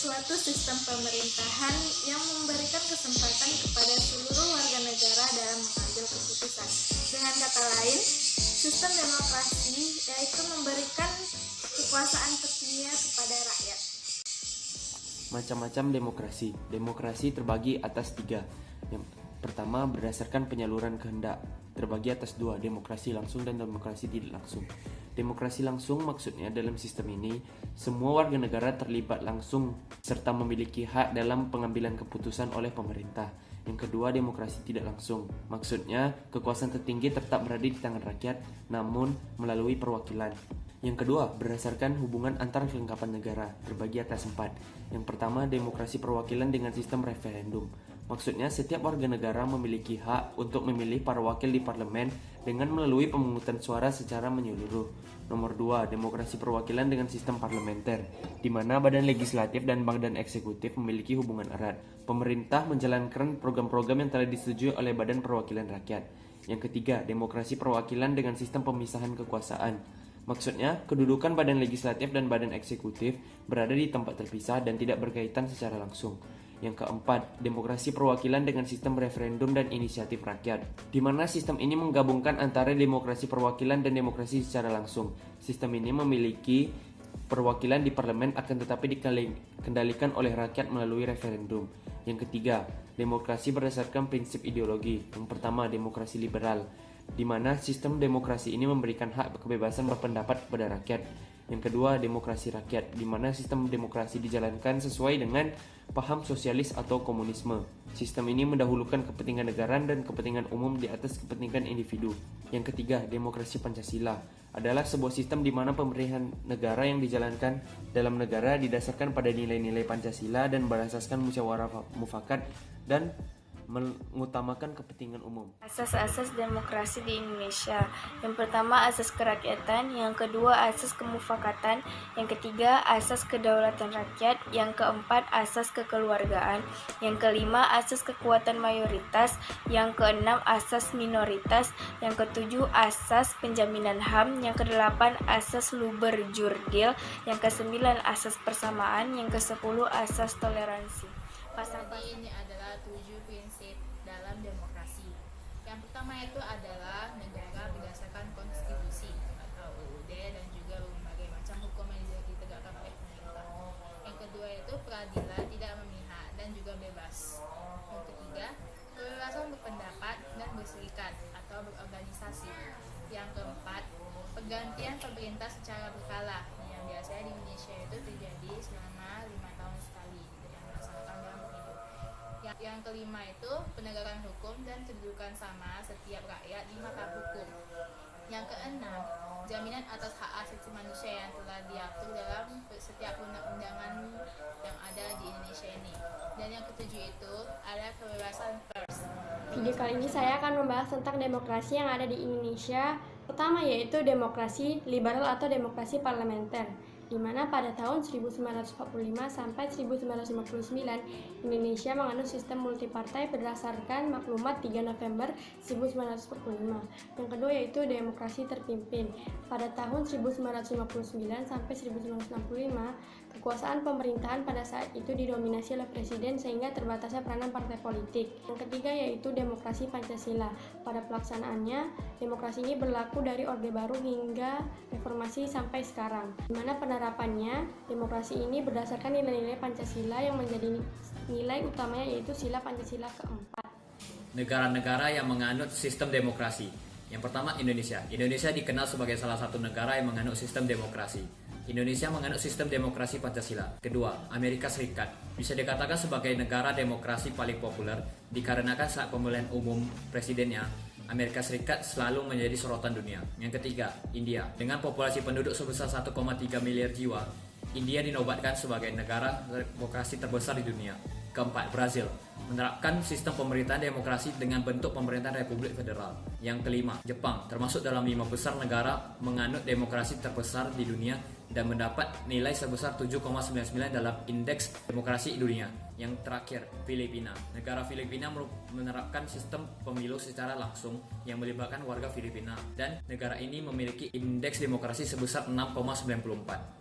suatu sistem pemerintahan yang memberikan kesempatan kepada seluruh warga negara dalam mengambil keputusan. Dengan kata lain, sistem demokrasi yaitu memberikan kekuasaan tertinggi kepada rakyat. Macam-macam demokrasi. Demokrasi terbagi atas 3. Yang pertama, berdasarkan penyaluran kehendak, terbagi atas 2, demokrasi langsung dan demokrasi tidak langsung. Demokrasi langsung maksudnya dalam sistem ini, semua warga negara terlibat langsung serta memiliki hak dalam pengambilan keputusan oleh pemerintah. Yang kedua, demokrasi tidak langsung. Maksudnya, kekuasaan tertinggi tetap berada di tangan rakyat, namun melalui perwakilan. Yang kedua, berdasarkan hubungan antar kelengkapan negara, terbagi atas 4. Yang pertama, demokrasi perwakilan dengan sistem referendum. Maksudnya, setiap warga negara memiliki hak untuk memilih para wakil di parlemen dengan melalui pemungutan suara secara menyeluruh. Nomor 2, demokrasi perwakilan dengan sistem parlementer, di mana badan legislatif dan badan eksekutif memiliki hubungan erat. Pemerintah menjalankan program-program yang telah disetujui oleh badan perwakilan rakyat. Yang ketiga, demokrasi perwakilan dengan sistem pemisahan kekuasaan. Maksudnya, kedudukan badan legislatif dan badan eksekutif berada di tempat terpisah dan tidak berkaitan secara langsung. Yang keempat, demokrasi perwakilan dengan sistem referendum dan inisiatif rakyat, di mana sistem ini menggabungkan antara demokrasi perwakilan dan demokrasi secara langsung. Sistem ini memiliki perwakilan di parlemen akan tetapi dikendalikan oleh rakyat melalui referendum. Yang ketiga, demokrasi berdasarkan prinsip ideologi. Yang pertama, demokrasi liberal, di mana sistem demokrasi ini memberikan hak kebebasan berpendapat kepada rakyat. Yang kedua, demokrasi rakyat, di mana sistem demokrasi dijalankan sesuai dengan paham sosialis atau komunisme. Sistem ini mendahulukan kepentingan negara dan kepentingan umum di atas kepentingan individu. Yang ketiga, demokrasi Pancasila adalah sebuah sistem di mana pemerintahan negara yang dijalankan dalam negara didasarkan pada nilai-nilai Pancasila dan berasaskan musyawarah mufakat dan mengutamakan kepentingan umum. Asas-asas demokrasi di Indonesia. Yang pertama, asas kerakyatan. Yang kedua, asas kemufakatan. Yang ketiga, asas kedaulatan rakyat. Yang keempat, asas kekeluargaan. Yang kelima, asas kekuatan mayoritas. Yang keenam, asas minoritas. Yang ketujuh, asas penjaminan HAM. Yang kedelapan, asas luber jurdil. Yang kesembilan, asas persamaan. Yang kesepuluh, asas toleransi. Jadi ini adalah 7 prinsip dalam demokrasi. Yang pertama itu adalah negara berdasarkan konstitusi atau UUD dan juga berbagai macam hukum yang ditegakkan oleh pemerintah. Yang kedua itu peradilan tidak memihak dan juga bebas. Yang ketiga, kebebasan berpendapat dan berserikat atau berorganisasi. Yang keempat, pergantian pemerintah secara berkala yang biasanya di Indonesia itu terjadi selama 5 tahun sekali yang dilaksanakan dalam pemilu. Yang kelima itu penegakan hukum dan kedudukan sama setiap rakyat di mata hukum. Yang keenam, jaminan atas hak asasi manusia yang telah diatur dalam setiap undang-undangan yang ada di Indonesia ini. Dan yang ketujuh itu ada kebebasan pers. Video kali ini saya akan membahas tentang demokrasi yang ada di Indonesia. Pertama yaitu demokrasi liberal atau demokrasi parlementer, di mana pada tahun 1945 sampai 1959 Indonesia menganut sistem multipartai berdasarkan maklumat 3 November 1945. Yang kedua yaitu demokrasi terpimpin. Pada tahun 1959 sampai 1965 kekuasaan pemerintahan pada saat itu didominasi oleh presiden sehingga terbatasnya peranan partai politik. Yang ketiga yaitu demokrasi Pancasila. Pada pelaksanaannya, demokrasi ini berlaku dari Orde Baru hingga reformasi sampai sekarang, di mana penerapannya demokrasi ini berdasarkan nilai-nilai Pancasila yang menjadi nilai utamanya yaitu sila Pancasila keempat. Negara-negara yang menganut sistem demokrasi. Yang pertama, Indonesia. Indonesia dikenal sebagai salah satu negara yang menganut sistem demokrasi. Indonesia menganut sistem demokrasi Pancasila. Kedua, Amerika Serikat. Bisa dikatakan sebagai negara demokrasi paling populer dikarenakan saat pemilihan umum presidennya, Amerika Serikat selalu menjadi sorotan dunia. Yang ketiga, India. Dengan populasi penduduk sebesar 1,3 miliar jiwa, India dinobatkan sebagai negara demokrasi terbesar di dunia. Keempat, Brazil. Menerapkan sistem pemerintahan demokrasi dengan bentuk pemerintahan Republik Federal. Yang kelima, Jepang. Termasuk dalam 5 besar negara menganut demokrasi terbesar di dunia dan mendapat nilai sebesar 7,99 dalam indeks demokrasi dunia. Yang terakhir, Filipina. Negara Filipina menerapkan sistem pemilu secara langsung yang melibatkan warga Filipina dan negara ini memiliki indeks demokrasi sebesar 6,94.